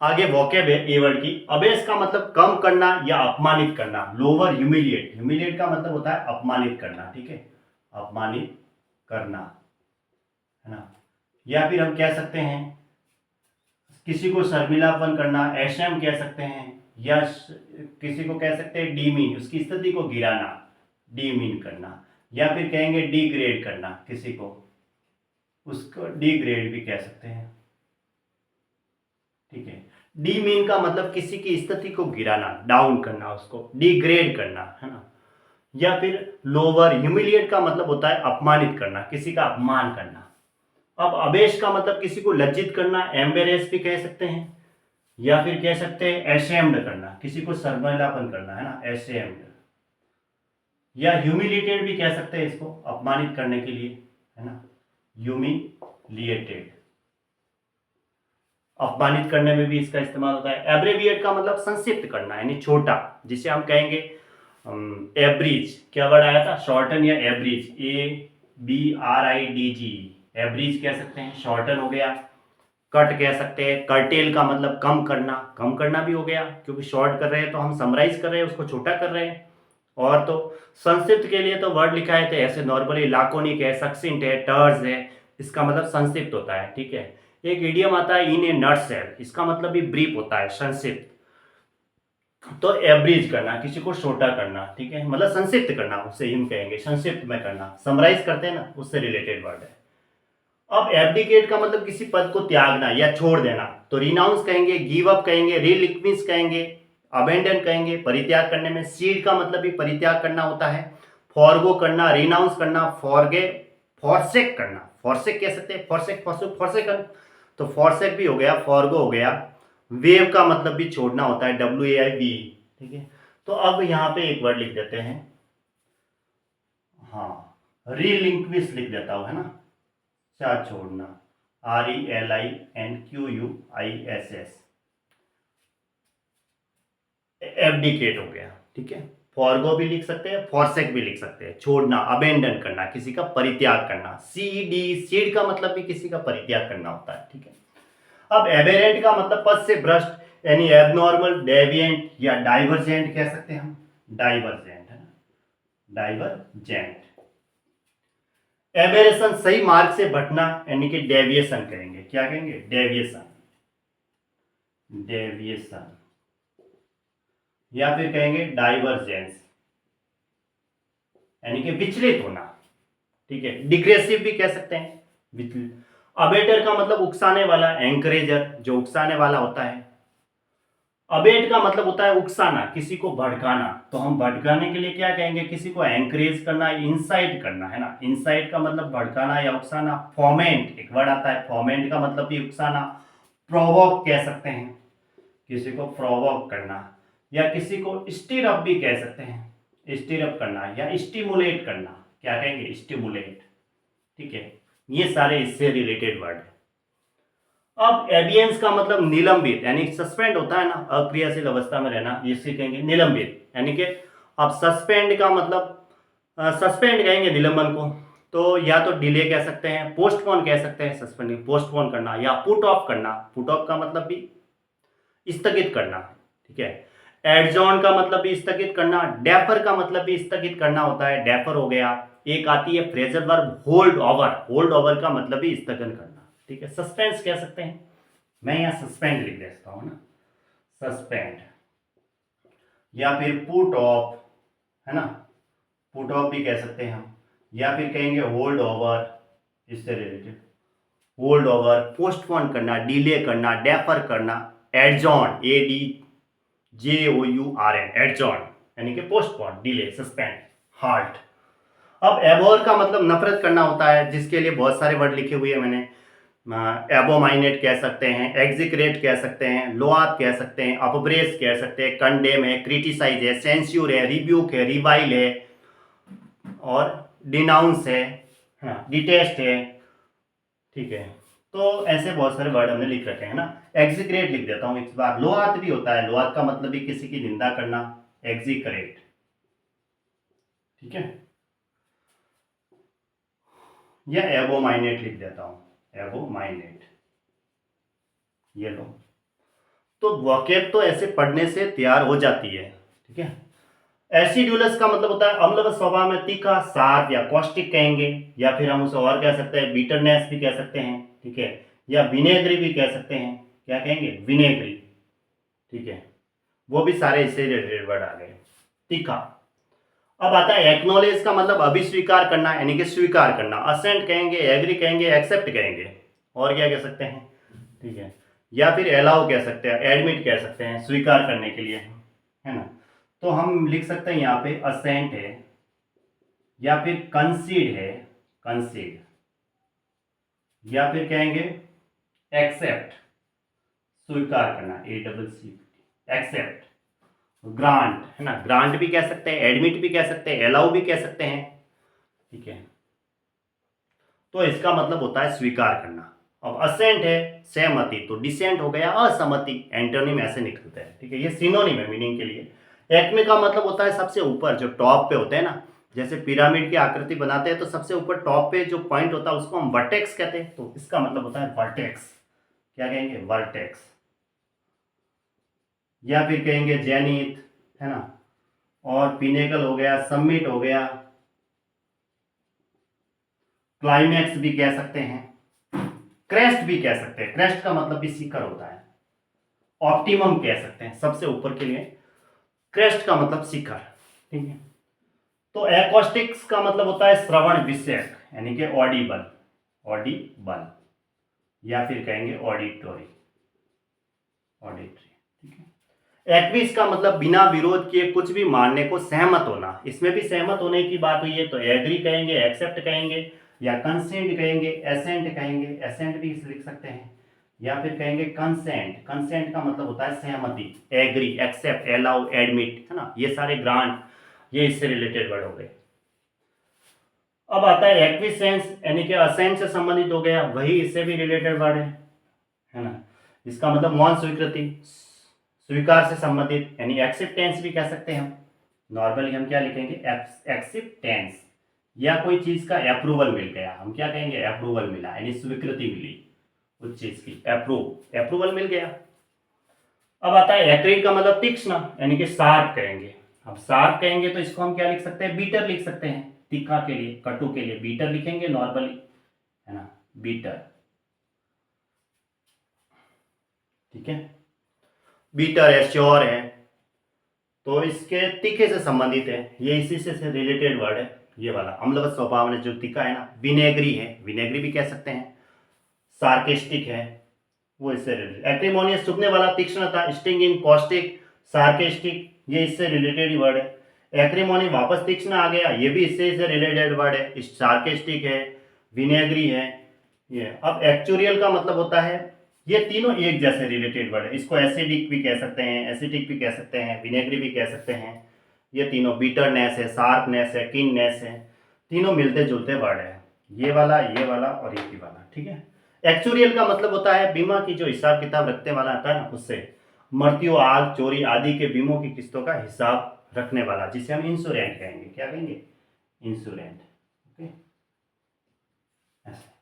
आगे वोकेब है a word की। अबेस का मतलब कम करना या अपमानित करना। लोअर ह्यूमिलिएट, ह्यूमिलिएट का मतलब होता है अपमानित करना, ठीक है, अपमानित करना, है ना। या फिर हम कह सकते हैं किसी को शर्मिलापन करना, एशम कह सकते हैं, या किसी को कह सकते हैं डीमीन, उसकी स्थिति को गिराना, डीमीन करना, या फिर कहेंगे डिग्रेड करना, किसी को उसको डिग्रेड भी कह सकते हैं, ठीक है। डीमीन का मतलब किसी की स्थिति को गिराना, डाउन करना, उसको डिग्रेड करना, है ना। या फिर लोअर ह्यूमिलिएट का मतलब होता है अपमानित करना, किसी का अपमान करना। अब अबेश का मतलब किसी को लज्जित करना, एम्बेरेस भी कह सकते हैं, या फिर कह सकते हैं एशेम्ड करना, किसी को शर्मिलापन करना, है ना, एशेम्ड। या ह्यूमिलिएटेड भी कह सकते हैं इसको, अपमानित करने के लिए, है ना, ह्यूमिलिएटेड। अपमानित करने में भी इसका इस्तेमाल होता है। एब्रेविएट का मतलब संक्षिप्त करना, यानी छोटा, जिसे हम कहेंगे एब्रिज। क्या वर्ड आया था, शॉर्टन या एब्रिज, ABRIDG, एब्रिज कह सकते हैं, शॉर्टन हो गया। कट कह सकते हैं, कर्टेल का मतलब कम करना, कम करना भी हो गया, क्योंकि शॉर्ट कर रहे हैं तो हम समराइज कर रहे हैं, उसको छोटा कर रहे हैं। और तो संक्षिप्त के लिए तो वर्ड लिखा है, तो ऐसे नॉर्मली लाकोनिक है, सक्सिंट है, टर्ज है, इसका मतलब संक्षिप्त होता है, ठीक है। एक इडियम आता है इन ए नटशेल, इसका मतलब भी ब्रीफ होता है, संक्षिप्त। तो एब्रिज करना, किसी को छोटा करना, ठीक है, मतलब संक्षिप्त करना, उससे हम कहेंगे संक्षिप्त में करना, समराइज करते हैं ना, उससे रिलेटेड वर्ड है। अब एब्डिकेट का मतलब किसी पद को त्यागना या छोड़ देना, तो रिनाउंस कहेंगे, गिव अप कहेंगे, रिलिक्विश कहेंगे, अबेंडन कहेंगे, परित्याग करने में। सीड का मतलब भी परित्याग करना होता है, फॉरगो करना, रिनाउंस करना, फॉरगे, फॉरसेक करना, फॉरसेक कह सकते हैं, फॉरसेक, फॉरसेक, फॉरसेक, तो फॉरसेक भी हो गया, फॉरगो हो गया। वेव का मतलब भी छोड़ना होता है, WAIV, ठीक है। तो अब यहां पे एक वर्ड लिख देते हैं, हाँ, रिलिंक्विश लिख देता हूं, है ना, साथ छोड़ना, RELINQUISS, एब्डिकेट हो गया, ठीक है। फॉरगो भी लिख सकते हैं, फॉरसेक भी लिख सकते हैं, छोड़ना, अबेंडन करना, किसी का परित्याग करना। CD, सीड का मतलब भी किसी का परित्याग करना होता है, ठीक है। अब एबेरेंट का मतलब पद से भ्रष्ट, यानी एबनॉर्मल, डेविएंट या डाइवर्जेंट कह सकते हैं हम, डाइवर्जेंट, है ना, डाइवर्जेंट। एबेरेशन सही मार्ग से भटना, यानी कि डेविएशन कहेंगे, क्या कहेंगे, डेविएशन, डेविएशन। या फिर कहेंगे डाइवर्जेंस, यानी कि विचलित होना, ठीक है। डिग्रेसिव भी कह सकते हैं, विचलित। अबेटर का मतलब उकसाने वाला, एंकरेजर, जो उकसाने वाला होता है। अबेट का मतलब होता है उकसाना, किसी को भड़काना, तो हम भड़काने के लिए क्या कहेंगे, किसी को एंकरेज करना, इंसाइट करना, है ना। इंसाइट का मतलब भड़काना या उकसाना। फोमेंट एक वर्ड आता है, फोमेंट का मतलब भी उकसाना। प्रोवोक कह सकते हैं, किसी को प्रोवोक करना, या किसी को स्टीर अप भी कह सकते हैं, स्टीर अप करना, या स्टिमुलेट करना, क्या कहेंगे, स्टिमुलेट, ठीक है। ये सारे इससे रिलेटेड वर्ड है। अब एबियंस का मतलब निलंबित, यानी सस्पेंड होता है ना, अक्रियाशील अवस्था में रहना, इसे कहेंगे निलंबित, यानी कि अब सस्पेंड का मतलब सस्पेंड कहेंगे निलंबन को, तो या तो डिले कह सकते हैं, पोस्टपोन कह सकते हैं, सस्पेंडिंग, पोस्टपोन करना, या पुट ऑफ करना, पुट ऑफ का मतलब भी स्थगित करना, ठीक है। एडजॉर्न का मतलब भी स्थगित करना, डेफर का मतलब भी स्थगित करना होता है, डेफर हो गया। एक आती है phrasal verb hold over, hold over का मतलब भी स्थगन करना, ठीक है। सस्पेंस कह सकते हैं, मैं यहां सस्पेंड लिख देता हूं ना, सस्पेंड। या फिर पुट ऑफ, है ना, पुट ऑफ भी कह सकते हैं हम, या फिर कहेंगे होल्ड ओवर, इससे रिलेटेड, होल्ड ओवर, पोस्टपोन करना, डिले करना, डेफर करना, एडजॉर्न, ADJOURN, एडजॉर्न, यानी कि पोस्टपोन, डिले, सस्पेंड, हाल्ट। अब एबोर का मतलब नफरत करना होता है, जिसके लिए बहुत सारे वर्ड लिखे हुए हैं मैंने। एबोमाइनेट कह सकते हैं, एग्जिक्रेट कह सकते हैं, लोआत कह सकते हैं, अपब्रेस कह सकते हैं, कंडेम है, क्रिटिसाइज है, सेंस्यूर है, रिब्यूक है, रिवाइल है, और डिनाउंस है, हाँ, डिटेस्ट है, ठीक है। तो ऐसे बहुत सारे वर्ड हमने लिख रखे हैं ना। एग्जिक्रेट लिख देता हूं इस बार। लोआत भी होता है, लोआत का मतलब भी किसी की निंदा करना, एग्जिक्रेट, ठीक है। या एबोमाइनेट लिख देता हूं, एबोमाइनेट, ये लो। तो वोकेब तो ऐसे पढ़ने से तैयार हो जाती है, ठीक है। एसिडुलस का मतलब होता है अम्ल व स्वभाव में तीखा, सार्प या कॉस्टिक कहेंगे, या फिर हम उसे और कह सकते हैं बिटरनेस भी कह सकते हैं, ठीक है, या विनेगरी भी कह सकते हैं। क्या कहेंगे? विनेगरी, ठीक है। वो भी सारे इससे रिलेटेड वर्ड आ गए। तीखा। अब आता है एक्नॉलेज का मतलब अभिस्वीकार करना, यानी कि स्वीकार करना। असेंट कहेंगे, एग्री कहेंगे, एक्सेप्ट कहेंगे, और क्या कह सकते हैं, ठीक है, या फिर अलाउ कह सकते हैं, एडमिट कह सकते हैं, स्वीकार करने के लिए, है ना। तो हम लिख सकते हैं यहाँ पे असेंट है, या फिर कंसीड है, कंसीड, या फिर कहेंगे एक्सेप्ट, स्वीकार करना, ACCEPT, एक्सेप्ट। ग्रांट है ना, ग्रांट भी कह सकते हैं, एडमिट भी कह सकते हैं, अलाउ भी कह सकते हैं, ठीक है। तो इसका मतलब होता है स्वीकार करना। अब असेंट है सहमति, तो डिसेंट हो गया असहमति, एंटोनिम ऐसे निकलते हैं, ठीक है। ये सिनोनिम है मीनिंग के लिए। एक्मे का मतलब होता है सबसे ऊपर, जो टॉप पे होते हैं ना, जैसे पिरामिड की आकृति बनाते हैं तो सबसे ऊपर टॉप पे जो पॉइंट होता है उसको हम वर्टेक्स कहते हैं, तो इसका मतलब होता है वर्टेक्स। क्या कहेंगे? वर्टेक्स। या फिर कहेंगे जेनिथ, है ना, और पिनेकल हो गया, समिट हो गया, क्लाइमैक्स भी कह सकते हैं, क्रेस्ट भी कह सकते हैं। क्रेस्ट का मतलब भी शिखर होता है। ऑप्टिमम कह सकते हैं सबसे ऊपर के लिए, क्रेस्ट का मतलब शिखर, ठीक है। तो एकॉस्टिक्स का मतलब होता है श्रवण विषयक, यानी कि ऑडिबल, ऑडिबल, या फिर कहेंगे ऑडिटोरी, ऑडिटरी, ठीक है। एक्विस का मतलब बिना विरोध किए कुछ भी मानने को सहमत होना, इसमें भी सहमत होने की बात हुई है, तो एग्री कहेंगे, एक्सेप्ट कहेंगे, या कंसेंट कहेंगे, एसेंट कहेंगे, एसेंट भी इसे लिख सकते हैं, या फिर कहेंगे कंसेंट। कंसेंट का मतलब होता है सहमति, एग्री, एक्सेप्ट, अलाउ, एडमिट, है ना, ये सारे ग्रांट, ये इससे रिलेटेड वर्ड हो गए। अब आता है एक्विसेंस, यानी कि असेंट से संबंधित हो गया, वही इससे भी रिलेटेड वर्ड है ना। इसका मतलब मौन स्वीकृति, स्वीकार से संबंधित, यानी एक्सेप्टेंस भी कह सकते हैं हम। नॉर्मली हम क्या लिखेंगे? एक्सेप्टेंस, या कोई चीज का अप्रूवल मिल गया, हम क्या कहेंगे? अप्रूवल मिला, यानी स्वीकृति मिली उस चीज की, अप्रूवल मिल गया। अब आता है एक्रीड का मतलब तीक्ष्ण, यानी कि शार्प कहेंगे। अब शार्प कहेंगे तो इसको हम क्या लिख सकते हैं? बीटर लिख सकते हैं, तीखा के लिए, कटु के लिए बीटर लिखेंगे नॉर्मली, है ना, बीटर, ठीक है। बीटर है, श्योर है, तो इसके तीखे से संबंधित है, ये इसी से रिलेटेड वर्ड है, ये वाला। अम्लवत स्वभाव में जो तीखा है ना, विनेगरी है, विनेगरी भी कह सकते हैं, सार्केस्टिक है, वो इससे रिलेटेड। एक्रिमोनियस, चुभने वाला, तीक्ष्णता, स्टिंगिंग, कॉस्टिक, सार्केस्टिक, ये इससे रिलेटेड ही वर्ड है। एक्रिमोनी वापस तीक्ष्ण आ गया, ये भी इससे रिलेटेड वर्ड है, सार्केस्टिक है, विनेगरी है, ये। अब एक्चुरियल का मतलब होता है, ये तीनों एक जैसे रिलेटेड वर्ड है, इसको एसिडिक भी कह सकते हैं, एसिडिक भी कह सकते हैं, विनेगरी भी कह सकते हैं। ये तीनों, बीटरनेस है, शार्पनेस है, कीननेस है, तीनों मिलते जुलते वर्ड है, ये वाला और ये वाला, ठीक है। एक्चुरियल का मतलब होता है बीमा की जो हिसाब किताब रखने वाला आता है ना, उससे। मृत्यु, आग, चोरी आदि के बीमों की किस्तों का हिसाब रखने वाला, जिसे हम इंश्योरेंट कहेंगे। क्या कहेंगे? इंश्योरेंट, ओके, ऐसे।